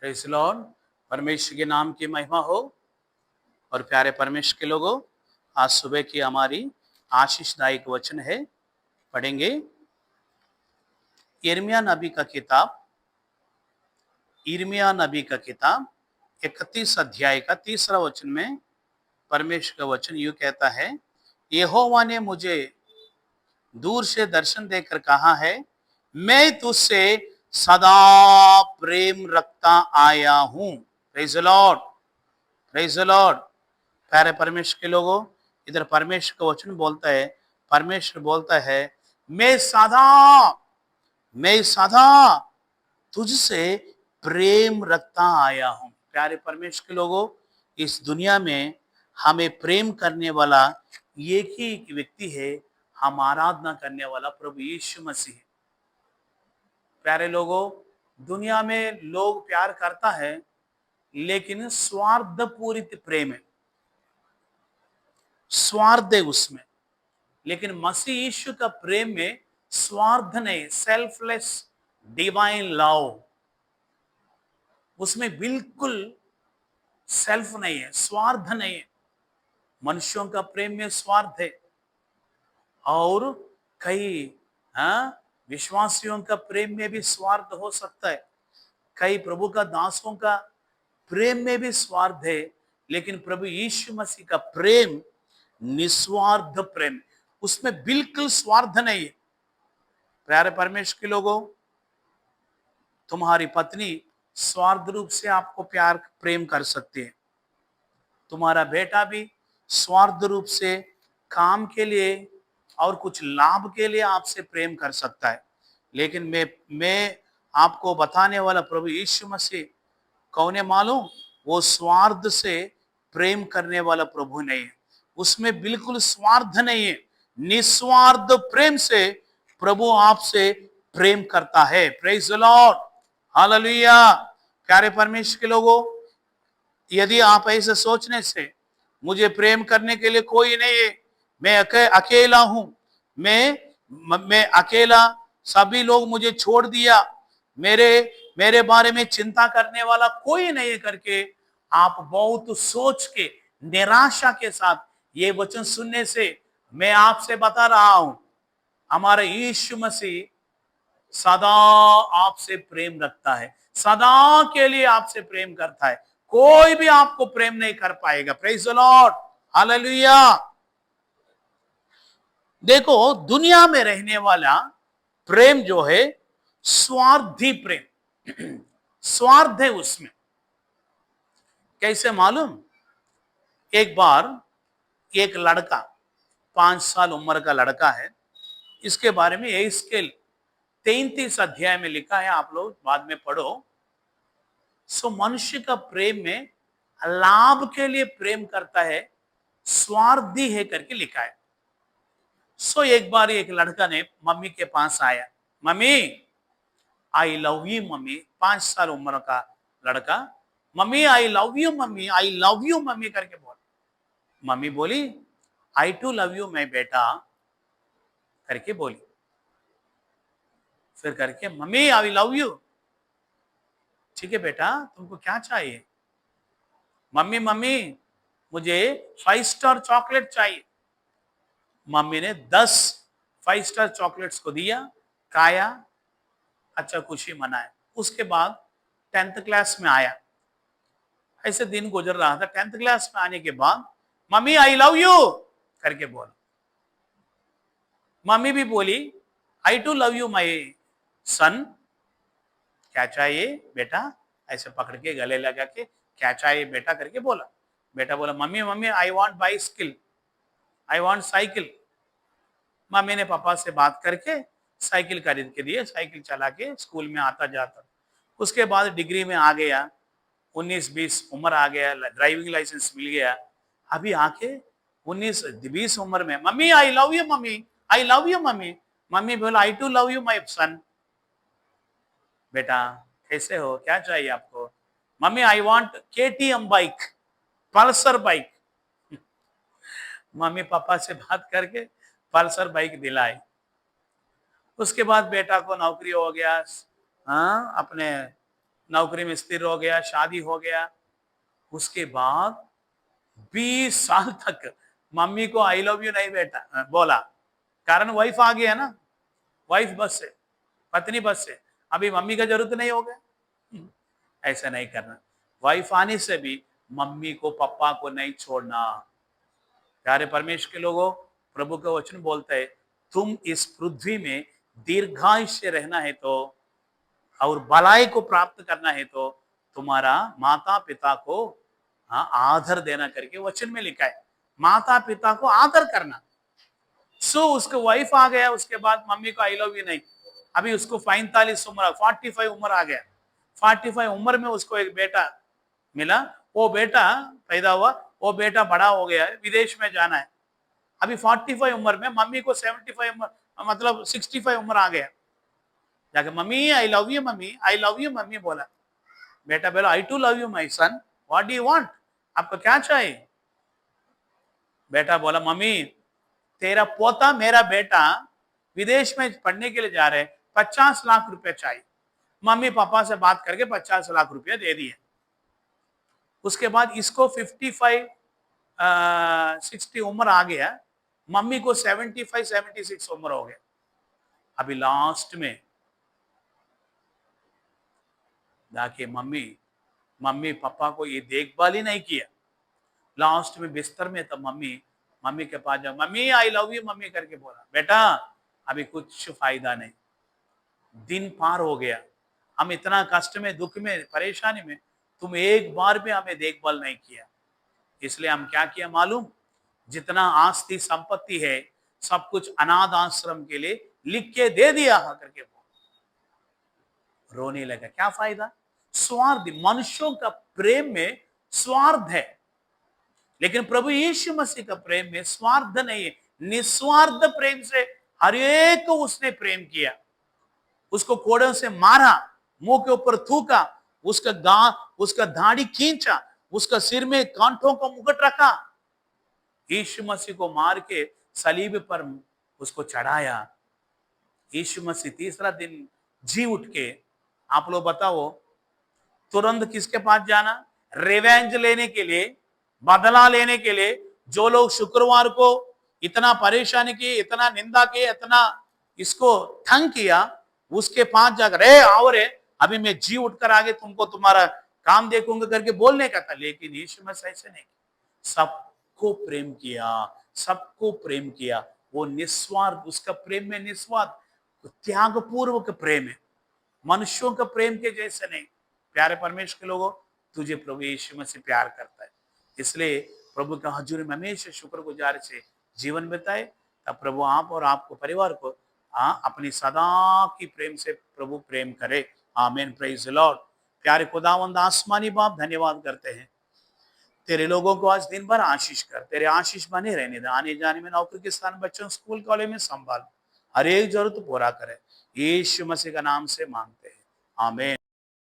Praise the Lord. परमेश्वर के नाम की महिमा हो। और प्यारे परमेश्वर के लोगों, आज सुबह की हमारी आशीषदायक वचन है, पढ़ेंगे यिर्मयाह नबी का किताब, यिर्मयाह नबी का किताब 31 अध्याय का 3रा वचन में परमेश्वर का वचन यूं कहता है, यहोवा ने मुझे दूर से दर्शन देकर कहा है, मैं तुझसे सदा प्रेम रखता आया हूं। Praise the Lord, praise the Lord. प्यारे परमेश्वर के लोगों, इधर परमेश्वर का वचन बोलता है, परमेश्वर बोलता है, मैं सदा तुझसे प्रेम रखता आया हूं। प्यारे परमेश्वर के लोगों, इस दुनिया में हमें प्रेम करने वाला एक ही व्यक्ति है, हम आराधना करने वाला प्रभु यीशु मसीह। प्यारे लोगों, दुनिया में लोग प्यार करता है, लेकिन स्वार्थ पूरित प्रेम है, स्वार्थ है उसमें। लेकिन मसीह यीशु का प्रेम में स्वार्थ नहीं, सेल्फलेस डिवाइन लव, उसमें बिल्कुल सेल्फ नहीं है, स्वार्थ नहीं है। मनुष्यों का प्रेम में स्वार्थ है, और कई विश्वासियों का प्रेम में भी स्वार्थ हो सकता है, कई प्रभु का दासों का प्रेम में भी स्वार्थ है, लेकिन प्रभु यीशु मसीह का प्रेम निस्वार्थ प्रेम, उसमें बिल्कुल स्वार्थ नहीं है। प्यारे परमेश्वर के लोगों, तुम्हारी पत्नी स्वार्थ रूप से आपको प्यार प्रेम कर सकती है, तुम्हारा बेटा भी स्वार्थ रूप से काम के लिए और कुछ लाभ के लिए आपसे प्रेम कर सकता है, लेकिन मैं आपको बताने वाला प्रभु यीशु मसीह कौन है मालूम? वो स्वार्थ से प्रेम करने वाला प्रभु नहीं है, उसमें बिल्कुल स्वार्थ नहीं है, निस्वार्थ प्रेम से प्रभु आपसे प्रेम करता है। Praise the Lord, hallelujah. प्यारे परमेश्वर के लोगों, यदि आप ऐसे सोचने से मुझे प्रेम करने के लिए कोई नहीं है, मैं अकेला हूं, मैं अकेला, सभी लोग मुझे छोड़ दिया, मेरे बारे में चिंता करने वाला कोई नहीं है करके आप बहुत सोच के निराशा के साथ ये वचन सुनने से मैं आपसे बता रहा हूं, हमारा यीशु मसीह सदा आपसे प्रेम रखता है, सदा के लिए आपसे प्रेम करता है, कोई भी आपको प्रेम नहीं कर पाएगा। Praise the Lord, hallelujah. देखो, दुनिया में रहने वाला प्रेम जो है स्वार्थी प्रेम, स्वार्थ है उसमें। कैसे मालूम? एक बार एक लड़का, 5 साल उम्र का लड़का है, इसके बारे में एस्केल 33 अध्याय में लिखा है, आप लोग बाद में पढ़ो। सो मनुष्य का प्रेम में लाभ के लिए प्रेम करता है, स्वार्थी है करके लिखा है। सो एक बार एक लड़का ने मम्मी के पास आया, mummy I love you mummy, 5 साल उम्र का लड़का, mummy I love you mummy, I love you mummy करके बोल। मम्मी बोली, आई टू लव यू मैं बेटा करके बोली। फिर करके, मम्मी आई लव यू। ठीक है बेटा, तुमको क्या चाहिए? मम्मी मम्मी मुझे 5 स्टार चॉकलेट चाहिए। मम्मी ने 10 5 स्टार चॉकलेट्स को दिया, खाया, अच्छा खुशी मनाए। उसके बाद 10th क्लास में आया, ऐसे दिन गुजर रहा था। 10th क्लास में आने के बाद मम्मी आई लव यू करके बोला। मम्मी भी बोली, आई टू लव यू माई सन। क्या चाहिए बेटा? ऐसे पकड़ के गले लगा के, क्या चाहिए बेटा करके बोला। बेटा बोला, mummy mummy I want bicycle, I want cycle. Mummy ने पापा से बात करके साइकिल खरीद के दिए, साइकिल चला के स्कूल में आता जाता। उसके बाद डिग्री में आ गया, 19-20 उम्र आ गया, ड्राइविंग लाइसेंस मिल गया। अभी आके 19-20 उम्र में, mummy I love you mummy, I love you mummy. Mummy बोला, I too love you my सन। बेटा कैसे हो, क्या चाहिए आपको? Mummy I want KTM bike, Pulsar bike. Mummy papa से बात करके पल्सर बाइक दिलाई। उसके बाद बेटा को नौकरी हो गया, हाँ, अपने नौकरी में स्थिर हो गया, शादी हो गया, उसके बाद 20 साल तक मम्मी को आई लव यू नहीं बेटा बोला। कारण वाइफ आ गया ना, वाइफ बस से, पत्नी बस से, अभी मम्मी का जरूरत नहीं हो गया। ऐसा नहीं करना। वाइफ आने से भी मम्मी को पापा को नहीं छोड़ना। प्यारे परमेश्वर के लोगों, प्रभु का वचन बोलता है, तुम इस पृथ्वी में दीर्घायुष्य रहना है तो और भलाई को प्राप्त करना है तो तुम्हारा माता पिता को आदर देना करके वचन में लिखा है। माता पिता को आदर करना। सो उसको वाइफ आ गया, उसके बाद मम्मी को आई लव यू नहीं। अभी उसको 45 उम्र, 45 उम्र आ गया। 45 उम्र में उसको एक बेटा मिला, वो बेटा पैदा हुआ, वो बेटा बड़ा हो गया है, विदेश में जाना है। अभी 45 उम्र में मम्मी को 75 उम्र, मतलब 65 उम्र आ गया। जाके mummy I love you mummy, I love you mummy बोला। बेटा बोला I too love you my son, what do you want, आपको क्या चाहिए? बेटा बोला मम्मी तेरा पोता मेरा बेटा विदेश में पढ़ने के लिए जा रहे, 50 लाख रुपए चाहिए। मम्मी पापा से बात करके 50 लाख रुपए दे दिए। उसके बाद इसको 55 60 उम्र आ गया, मम्मी को 75 76 उम्र हो गया। अभी लास्ट में जाके मम्मी मम्मी पापा को ये देखभाल ही नहीं किया। लास्ट में बिस्तर में तब मम्मी के पास जा, mummy I love you mummy करके बोला। बेटा अभी कुछ फायदा नहीं, दिन पार हो गया, हम इतना कष्ट में, दुख में, परेशानी में, तुम एक बार भी हमें देखभाल नहीं किया। इसलिए हम क्या किया मालूम, जितना आस्ती संपत्ति है सब कुछ अनाथ आश्रम के लिए लिख के दे दिया करके रोने लगा। क्या फायदा? स्वार्थ, मनुष्यों का प्रेम में स्वार्थ है, लेकिन प्रभु यीशु मसीह का प्रेम में स्वार्थ नहीं है। निस्वार्थ प्रेम से हर एक को उसने प्रेम किया। उसको कोड़ों से मारा, मुंह के ऊपर थूका, उसका दाढ़ी खींचा, उसका सिर में कांटों का मुकुट रखा, यीशु मसीह को मार के सलीब पर उसको चढ़ाया। यीशु मसीह तीसरा दिन जी उठ के, आप लोग बताओ, तुरंत किसके पास जाना? रिवेंज लेने के लिए, बदला लेने के लिए। जो लोग शुक्रवार को इतना परेशानी की, इतना निंदा की, इतना इसको तंग किया, उसके पास जाकर आओ रे, अभी मैं जी उठकर आगे तुमको तुम्हारा काम देखूंगा करके बोलने का था। लेकिन यीशु मसीह ऐसे नहीं, सबको प्रेम किया, सबको प्रेम किया। वो निस्वार्थ, उसका प्रेम में निस्वार्थ, त्यागपूर्वक प्रेम है, मनुष्यों का प्रेम के जैसे नहीं। प्यारे परमेश्वर के लोगों, तुझे प्रभु यीशु मसीह प्यार करता है, इसलिए प्रभु का हजूर में हमेशा शुक्रगुजार से जीवन बिताए। तब प्रभु आप और आपको परिवार को अपनी सदा की प्रेम से प्रभु प्रेम करे। आमीन, प्रेज द लॉर्ड। प्यारे खुदावंद आसमानी बाप, धन्यवाद करते हैं, तेरे लोगों को आज दिन भर आशीष कर, तेरे आशीष बने रहने दे। आने जाने में, नौकरी के स्थान, बच्चों स्कूल कॉलेज में संभाल, हर एक जरूरत पूरा करे। यीशु मसीह का नाम से मांगते हैं, आमीन।